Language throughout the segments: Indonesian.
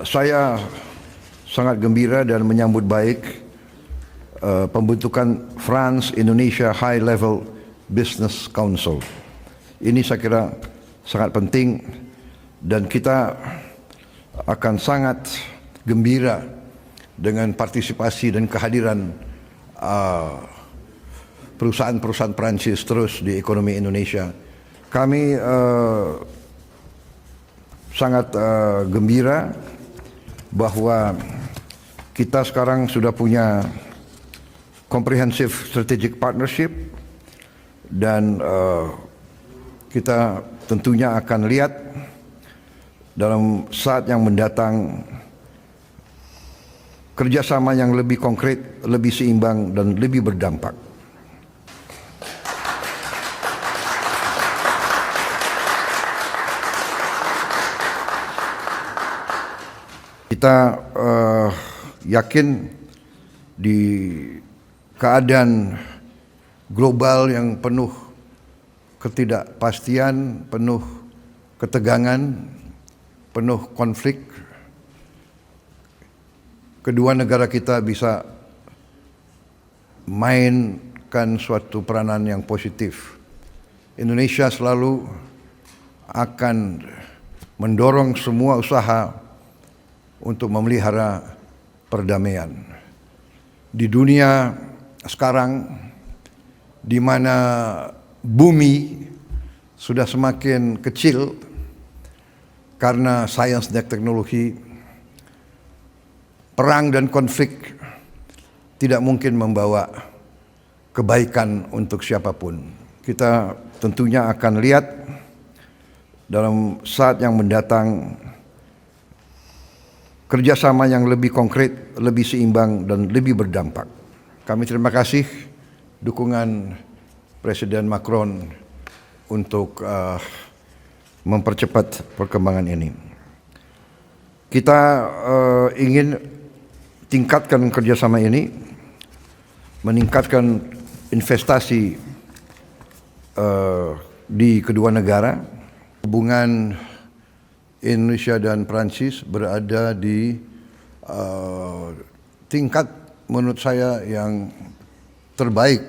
Saya sangat gembira dan menyambut baik pembentukan France-Indonesia High Level Business Council. Ini saya kira sangat penting dan kita akan sangat gembira dengan partisipasi dan kehadiran perusahaan-perusahaan Perancis terus di ekonomi Indonesia. Kami sangat gembira bahwa kita sekarang sudah punya comprehensive strategic partnership dan kita tentunya akan lihat dalam saat yang mendatang kerjasama yang lebih konkret, lebih seimbang dan lebih berdampak. Kita yakin di keadaan global yang penuh ketidakpastian, penuh ketegangan, penuh konflik, kedua negara kita bisa mainkan suatu peranan yang positif. Indonesia selalu akan mendorong semua usaha untuk memelihara perdamaian. Di dunia sekarang, di mana bumi sudah semakin kecil karena sains dan teknologi, perang dan konflik tidak mungkin membawa kebaikan untuk siapapun. Kita tentunya akan lihat dalam saat yang mendatang kerjasama yang lebih konkret, lebih seimbang dan lebih berdampak. Kami terima kasih dukungan Presiden Macron untuk mempercepat perkembangan ini. Kita ingin tingkatkan kerjasama ini, meningkatkan investasi di kedua negara. Hubungan Indonesia dan Prancis berada di tingkat menurut saya yang terbaik.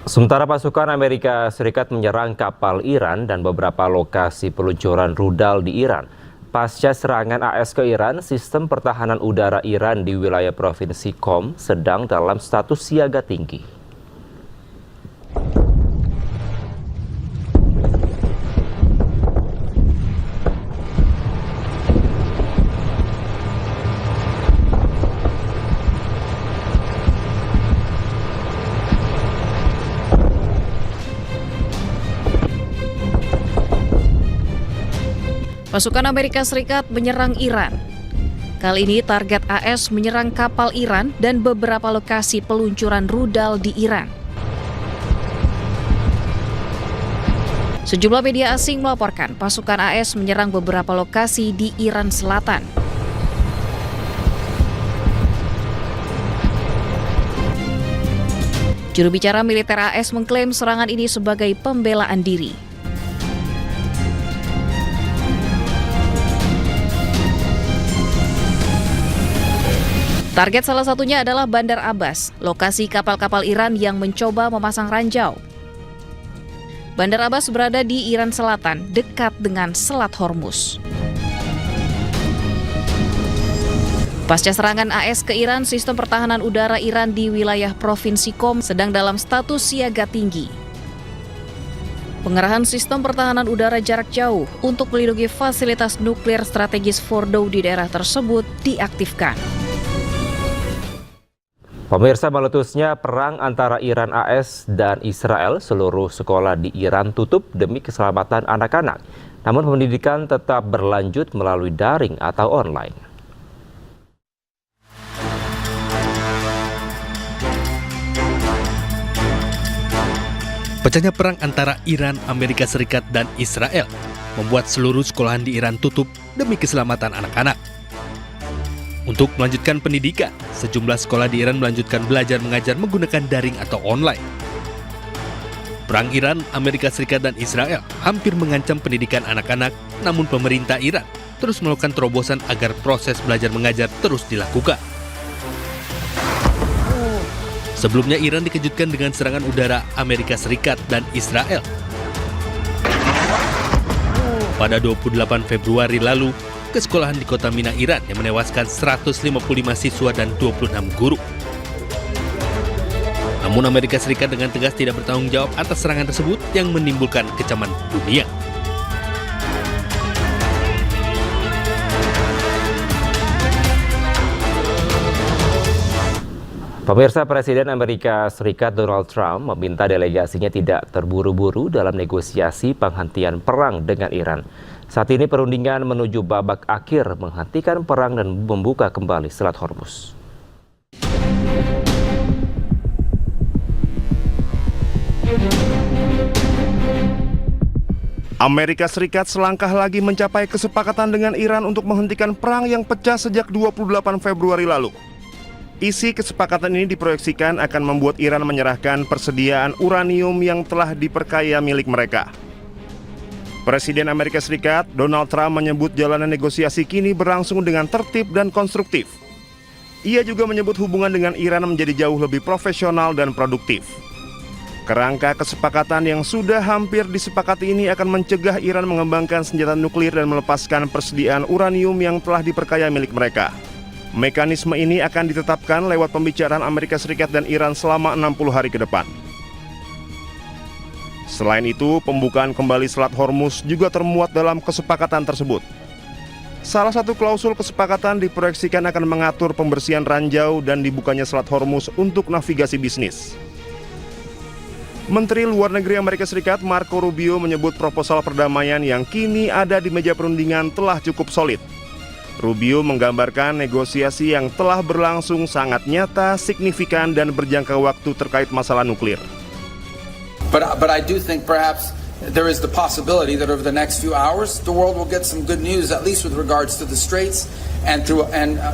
Sementara pasukan Amerika Serikat menyerang kapal Iran dan beberapa lokasi peluncuran rudal di Iran. Pasca serangan AS ke Iran, sistem pertahanan udara Iran di wilayah provinsi Qom sedang dalam status siaga tinggi. Pasukan Amerika Serikat menyerang Iran. Kali ini target AS menyerang kapal Iran dan beberapa lokasi peluncuran rudal di Iran. Sejumlah media asing melaporkan pasukan AS menyerang beberapa lokasi di Iran Selatan. Juru bicara militer AS mengklaim serangan ini sebagai pembelaan diri. Target salah satunya adalah Bandar Abbas, lokasi kapal-kapal Iran yang mencoba memasang ranjau. Bandar Abbas berada di Iran Selatan, dekat dengan Selat Hormuz. Pasca serangan AS ke Iran, sistem pertahanan udara Iran di wilayah provinsi Qom sedang dalam status siaga tinggi. Pengerahan sistem pertahanan udara jarak jauh untuk melindungi fasilitas nuklir strategis Fordow di daerah tersebut diaktifkan. Pemirsa, meletusnya perang antara Iran AS dan Israel, seluruh sekolah di Iran tutup demi keselamatan anak-anak. Namun pendidikan tetap berlanjut melalui daring atau online. Pecahnya perang antara Iran, Amerika Serikat, dan Israel membuat seluruh sekolahan di Iran tutup demi keselamatan anak-anak. Untuk melanjutkan pendidikan, sejumlah sekolah di Iran melanjutkan belajar mengajar menggunakan daring atau online. Perang Iran, Amerika Serikat, dan Israel hampir mengancam pendidikan anak-anak, namun pemerintah Iran terus melakukan terobosan agar proses belajar mengajar terus dilakukan. Sebelumnya Iran dikejutkan dengan serangan udara Amerika Serikat dan Israel. Pada 28 Februari lalu, ke sekolahan di kota Mina, Iran yang menewaskan 155 siswa dan 26 guru. Namun Amerika Serikat dengan tegas tidak bertanggung jawab atas serangan tersebut yang menimbulkan kecaman dunia. Pemirsa, Presiden Amerika Serikat Donald Trump meminta delegasinya tidak terburu-buru dalam negosiasi penghentian perang dengan Iran. Saat ini perundingan menuju babak akhir menghentikan perang dan membuka kembali Selat Hormuz. Amerika Serikat selangkah lagi mencapai kesepakatan dengan Iran untuk menghentikan perang yang pecah sejak 28 Februari lalu. Isi kesepakatan ini diproyeksikan akan membuat Iran menyerahkan persediaan uranium yang telah diperkaya milik mereka. Presiden Amerika Serikat Donald Trump menyebut jalanan negosiasi kini berlangsung dengan tertib dan konstruktif. Ia juga menyebut hubungan dengan Iran menjadi jauh lebih profesional dan produktif. Kerangka kesepakatan yang sudah hampir disepakati ini akan mencegah Iran mengembangkan senjata nuklir dan melepaskan persediaan uranium yang telah diperkaya milik mereka. Mekanisme ini akan ditetapkan lewat pembicaraan Amerika Serikat dan Iran selama 60 hari ke depan. Selain itu, pembukaan kembali Selat Hormuz juga termuat dalam kesepakatan tersebut. Salah satu klausul kesepakatan diproyeksikan akan mengatur pembersihan ranjau dan dibukanya Selat Hormuz untuk navigasi bisnis. Menteri Luar Negeri Amerika Serikat Marco Rubio menyebut proposal perdamaian yang kini ada di meja perundingan telah cukup solid. Rubio menggambarkan negosiasi yang telah berlangsung sangat nyata, signifikan, dan berjangka waktu terkait masalah nuklir. But I do think perhaps there is the possibility that over the next few hours the world will get some good news, at least with regards to the Straits and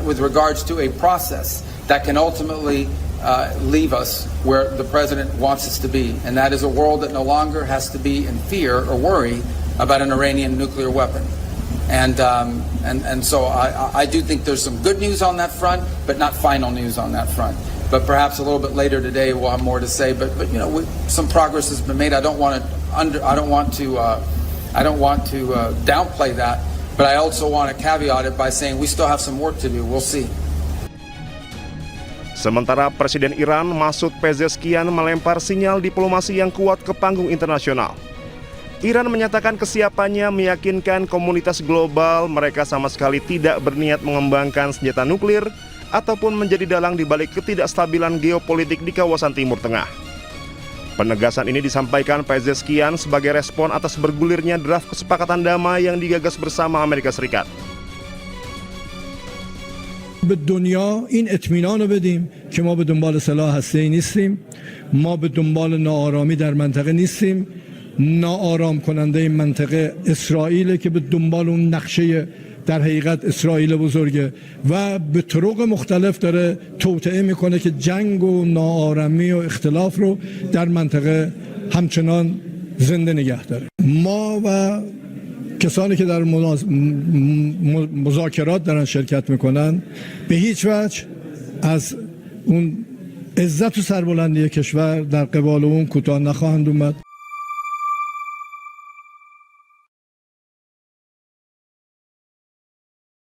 with regards to a process that can ultimately leave us where the president wants us to be, and that is a world that no longer has to be in fear or worry about an Iranian nuclear weapon. And so I do think there's some good news on that front, but not final news on that front. But perhaps a little bit later today we'll have more to say. But you know, some progress has been made. I don't want to downplay that. But I also want to caveat it by saying we still have some work to do. We'll see. Sementara Presiden Iran Masoud Pezeshkian melempar sinyal diplomasi yang kuat ke panggung internasional. Iran menyatakan kesiapannya meyakinkan komunitas global mereka sama sekali tidak berniat mengembangkan senjata nuklir ataupun menjadi dalang di balik ketidakstabilan geopolitik di kawasan Timur Tengah. Penegasan ini disampaikan Pezeshkian sebagai respon atas bergulirnya draft kesepakatan damai yang digagas bersama Amerika Serikat. به دنیا این اطمینان رو بدیم که ما به دنبال سلاح هسته‌ای نیستیم، ما به دنبال ناآرامی در منطقه نیستیم. ناآرام کننده این منطقه اسرائیل که به دنبال اون نقشه در حقیقت اسرائیل بزرگه و به طرق مختلف داره توطئه میکنه که جنگ و ناآرامی و اختلاف رو در منطقه همچنان زنده نگه داره. ما و کسانی که در مذاکرات دارن شرکت میکنن به هیچ وجه از اون عزت و سربلندی کشور در قبال اون کوتاه نخواهند اومد.